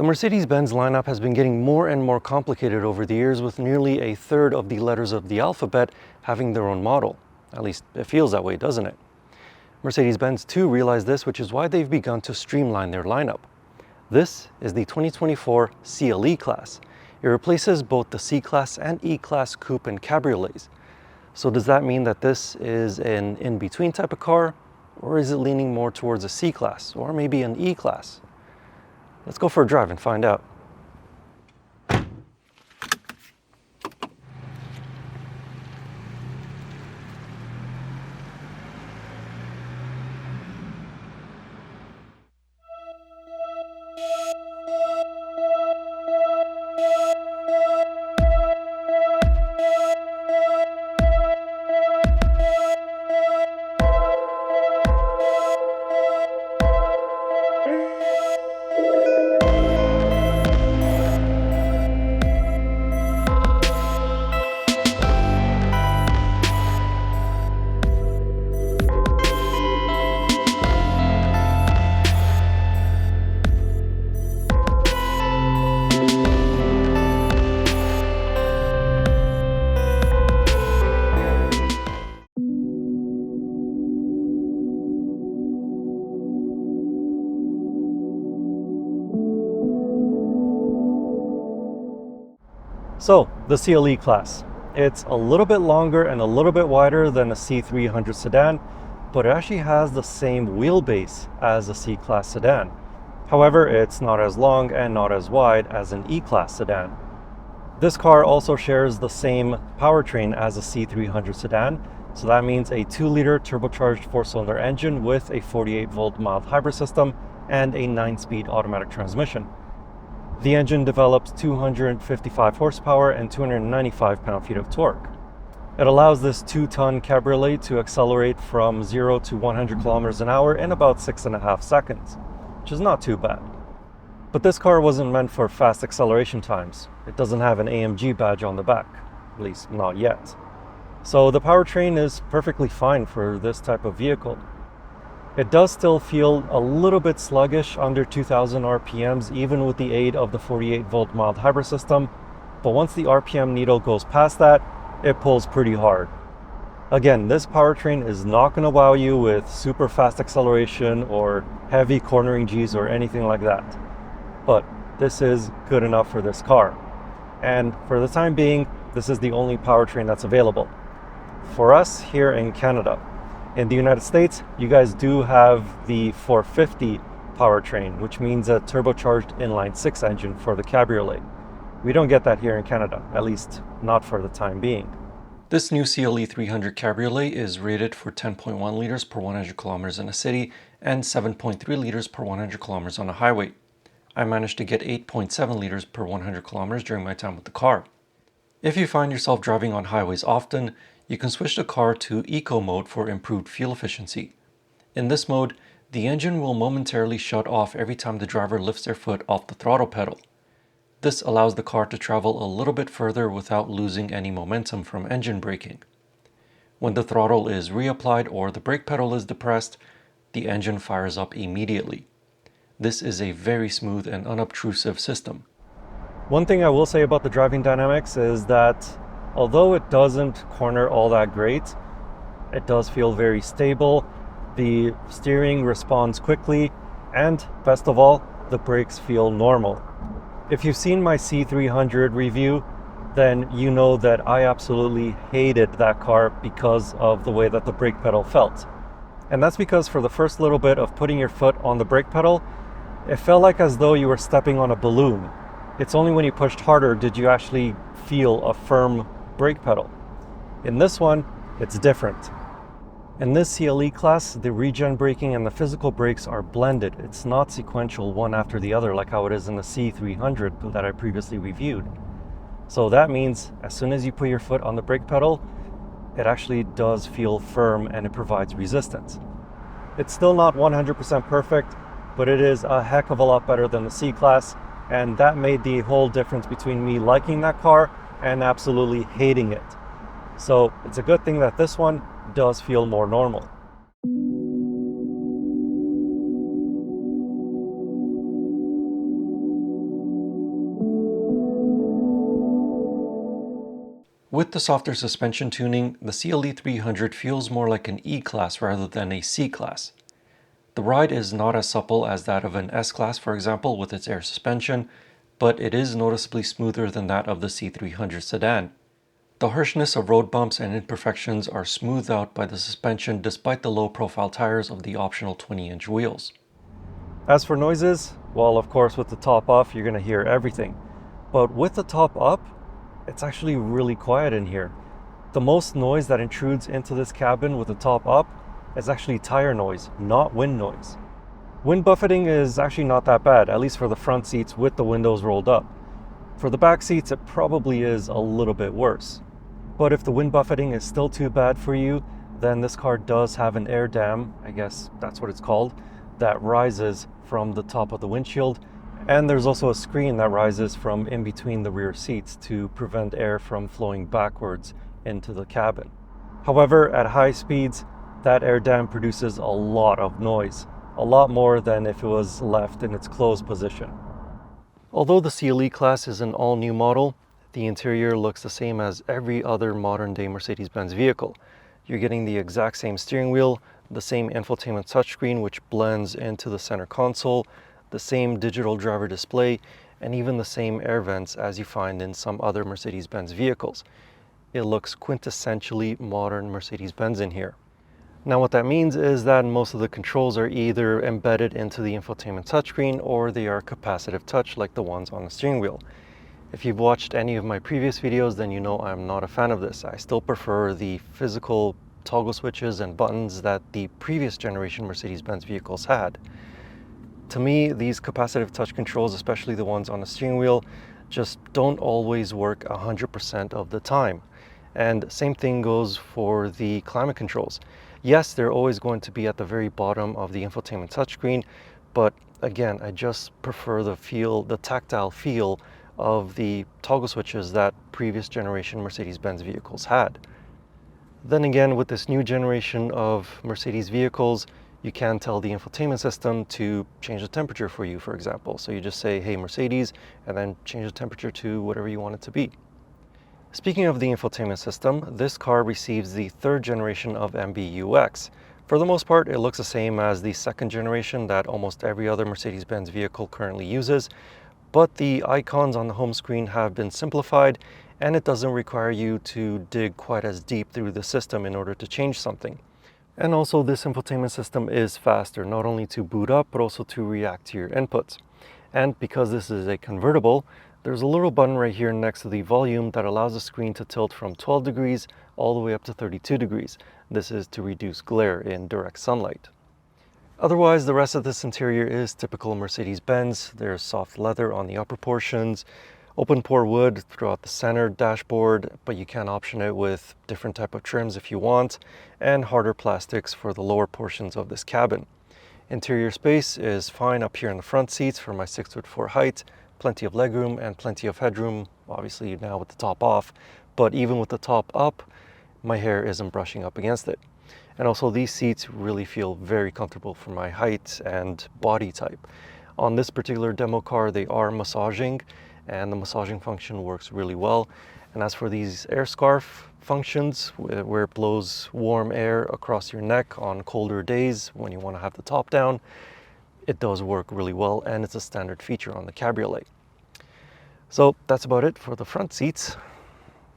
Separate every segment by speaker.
Speaker 1: The Mercedes-Benz lineup has been getting more and more complicated over the years, with nearly a third of the letters of the alphabet having their own model. At least it feels that way, doesn't it? Mercedes-Benz too realized this, which is why they've begun to streamline their lineup. This is the 2024 CLE-class. It replaces both the C-class and E-class coupe and cabriolets. So does that mean that this is an in-between type of car, or is it leaning more towards a C-class, or maybe an E-class? Let's go for a drive and find out. So, the CLE class. It's a little bit longer and a little bit wider than a C300 sedan, but it actually has the same wheelbase as a C-class sedan. However, it's not as long and not as wide as an E-class sedan. This car also shares the same powertrain as a C300 sedan, so that means a 2-liter turbocharged 4-cylinder engine with a 48-volt mild hybrid system and a 9-speed automatic transmission. The engine develops 255 horsepower and 295 pound-feet of torque. It allows this 2-ton Cabriolet to accelerate from 0 to 100 kilometers an hour in about 6.5 seconds, which is not too bad. But this car wasn't meant for fast acceleration times. It doesn't have an AMG badge on the back, at least not yet. So the powertrain is perfectly fine for this type of vehicle. It does still feel a little bit sluggish under 2000 RPMs, even with the aid of the 48-volt mild hybrid system, but once the RPM needle goes past that, it pulls pretty hard. Again, this powertrain is not going to wow you with super fast acceleration or heavy cornering Gs or anything like that, but this is good enough for this car. And for the time being, this is the only powertrain that's available. For us here in Canada, in the United States, you guys do have the 450 powertrain, which means a turbocharged inline-6 engine for the Cabriolet. We don't get that here in Canada, at least not for the time being. This new CLE 300 Cabriolet is rated for 10.1 liters per 100 kilometers in a city and 7.3 liters per 100 kilometers on a highway. I managed to get 8.7 liters per 100 kilometers during my time with the car. If you find yourself driving on highways often, you can switch the car to Eco mode for improved fuel efficiency. In this mode, the engine will momentarily shut off every time the driver lifts their foot off the throttle pedal. This allows the car to travel a little bit further without losing any momentum from engine braking. When the throttle is reapplied or the brake pedal is depressed, the engine fires up immediately. This is a very smooth and unobtrusive system. One thing I will say about the driving dynamics is that although it doesn't corner all that great, it does feel very stable. The steering responds quickly, and best of all, the brakes feel normal. If you've seen my C300 review, then you know that I absolutely hated that car because of the way that the brake pedal felt. And that's because for the first little bit of putting your foot on the brake pedal, it felt like as though you were stepping on a balloon. It's only when you pushed harder did you actually feel a firm brake pedal. In this one, it's different. In this CLE class, the regen braking and the physical brakes are blended. It's not sequential one after the other like how it is in the C300 that I previously reviewed. So that means as soon as you put your foot on the brake pedal, it actually does feel firm and it provides resistance. It's still not 100% perfect, but it is a heck of a lot better than the C-class, and that made the whole difference between me liking that car and absolutely hating it. So it's a good thing that this one does feel more normal. With the softer suspension tuning, the CLE-300 feels more like an E-class rather than a C-class. The ride is not as supple as that of an S-Class, for example, with its air suspension, but it is noticeably smoother than that of the C300 sedan. The harshness of road bumps and imperfections are smoothed out by the suspension despite the low-profile tires of the optional 20-inch wheels. As for noises, well, of course, with the top off, you're going to hear everything. But with the top up, it's actually really quiet in here. The most noise that intrudes into this cabin with the top up is actually tire noise, not wind noise. Wind buffeting is actually not that bad, at least for the front seats with the windows rolled up. For the back seats, it probably is a little bit worse. But if the wind buffeting is still too bad for you, then this car does have an air dam, I guess that's what it's called, that rises from the top of the windshield. And there's also a screen that rises from in between the rear seats to prevent air from flowing backwards into the cabin. However, at high speeds, that air dam produces a lot of noise, a lot more than if it was left in its closed position. Although the CLE-class is an all-new model, the interior looks the same as every other modern-day Mercedes-Benz vehicle. You're getting the exact same steering wheel, the same infotainment touchscreen which blends into the center console, the same digital driver display, and even the same air vents as you find in some other Mercedes-Benz vehicles. It looks quintessentially modern Mercedes-Benz in here. Now what that means is that most of the controls are either embedded into the infotainment touchscreen or they are capacitive touch like the ones on the steering wheel. If you've watched any of my previous videos, then you know I'm not a fan of this. I still prefer the physical toggle switches and buttons that the previous generation Mercedes-Benz vehicles had. To me, these capacitive touch controls, especially the ones on the steering wheel, just don't always work 100% of the time. And same thing goes for the climate controls. Yes, they're always going to be at the very bottom of the infotainment touchscreen, but again, I just prefer the tactile feel of the toggle switches that previous generation Mercedes-Benz vehicles had. Then again, with this new generation of Mercedes vehicles, you can tell the infotainment system to change the temperature for you, for example. So you just say, hey Mercedes, and then change the temperature to whatever you want it to be. Speaking of the infotainment system, this car receives the third generation of MBUX. For the most part, it looks the same as the second generation that almost every other Mercedes-Benz vehicle currently uses, but the icons on the home screen have been simplified and it doesn't require you to dig quite as deep through the system in order to change something. And also this infotainment system is faster, not only to boot up, but also to react to your inputs. And because this is a convertible, there's a little button right here next to the volume that allows the screen to tilt from 12 degrees all the way up to 32 degrees. This is to reduce glare in direct sunlight. Otherwise, the rest of this interior is typical Mercedes-Benz. There's soft leather on the upper portions, open pore wood throughout the center dashboard, but you can option it with different type of trims if you want, and harder plastics for the lower portions of this cabin. Interior space is fine up here in the front seats for my 6'4" height, plenty of legroom and plenty of headroom, obviously now with the top off, but even with the top up, my hair isn't brushing up against it. And also these seats really feel very comfortable for my height and body type. On this particular demo car, they are massaging, and the massaging function works really well. And as for these air scarf functions, where it blows warm air across your neck on colder days when you want to have the top down, it does work really well, and it's a standard feature on the Cabriolet. So that's about it for the front seats.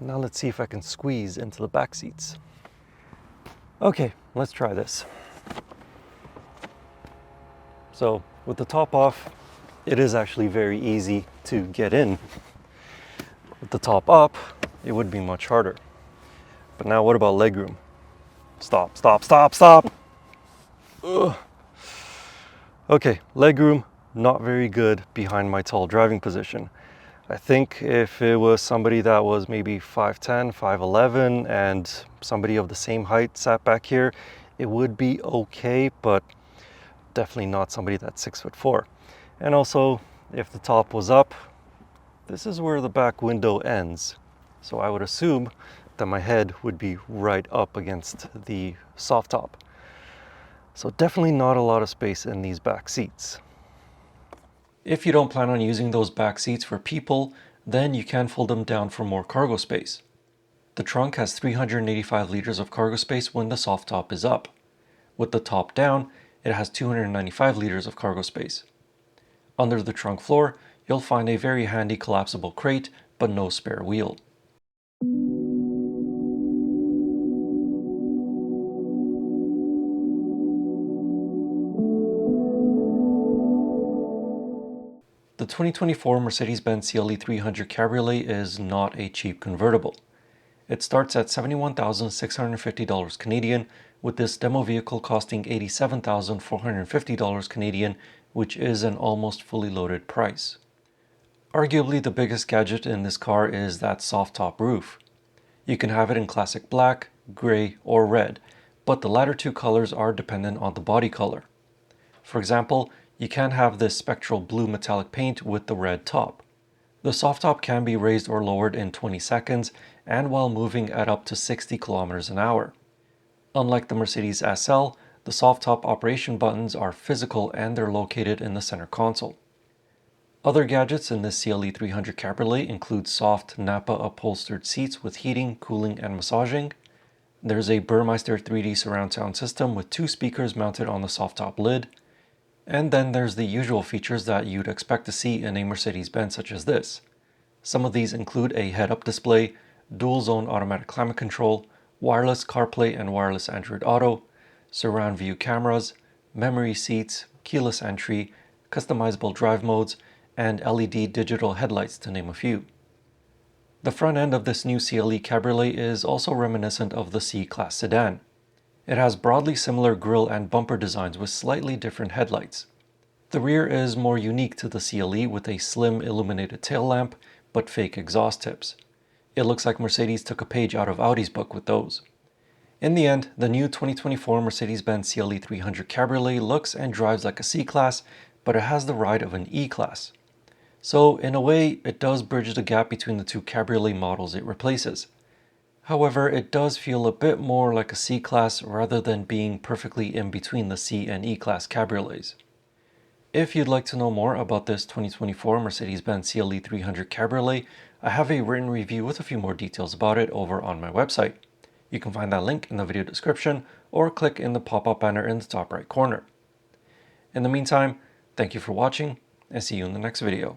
Speaker 1: Now let's see if I can squeeze into the back seats. Okay, let's try this. So with the top off, it is actually very easy to get in. With the top up, it would be much harder. But now what about legroom? Stop, stop, stop, stop! Ugh. Okay, legroom, not very good behind my tall driving position. I think if it was somebody that was maybe 5'10", 5'11", and somebody of the same height sat back here, it would be okay, but definitely not somebody that's 6'4". And also, if the top was up, this is where the back window ends. So I would assume that my head would be right up against the soft top. So definitely not a lot of space in these back seats. If you don't plan on using those back seats for people, then you can fold them down for more cargo space. The trunk has 385 liters of cargo space when the soft top is up. With the top down, it has 295 liters of cargo space. Under the trunk floor, you'll find a very handy collapsible crate, but no spare wheel. The 2024 Mercedes-Benz CLE-300 Cabriolet is not a cheap convertible. It starts at $71,650 Canadian, with this demo vehicle costing $87,450 Canadian, which is an almost fully loaded price. Arguably the biggest gadget in this car is that soft top roof. You can have it in classic black, gray, or red, but the latter two colors are dependent on the body color. For example, you can't have this spectral blue metallic paint with the red top. The soft top can be raised or lowered in 20 seconds and while moving at up to 60 kilometers an hour. Unlike the Mercedes SL, the soft top operation buttons are physical and they're located in the center console. Other gadgets in this CLE-300 Cabriolet include soft Nappa upholstered seats with heating, cooling, and massaging. There's a Burmeister 3D surround sound system with 2 speakers mounted on the soft top lid. And then there's the usual features that you'd expect to see in a Mercedes-Benz such as this. Some of these include a head-up display, dual-zone automatic climate control, wireless CarPlay and wireless Android Auto, surround view cameras, memory seats, keyless entry, customizable drive modes, and LED digital headlights, to name a few. The front end of this new CLE Cabriolet is also reminiscent of the C-Class sedan. It has broadly similar grille and bumper designs with slightly different headlights. The rear is more unique to the CLE with a slim illuminated tail lamp, but fake exhaust tips. It looks like Mercedes took a page out of Audi's book with those. In the end, the new 2024 Mercedes-Benz CLE-300 Cabriolet looks and drives like a C-Class, but it has the ride of an E-Class. So in a way, it does bridge the gap between the two Cabriolet models it replaces. However, it does feel a bit more like a C-Class rather than being perfectly in between the C and E-Class Cabriolets. If you'd like to know more about this 2024 Mercedes-Benz CLE-300 Cabriolet, I have a written review with a few more details about it over on my website. You can find that link in the video description or click in the pop-up banner in the top right corner. In the meantime, thank you for watching and see you in the next video.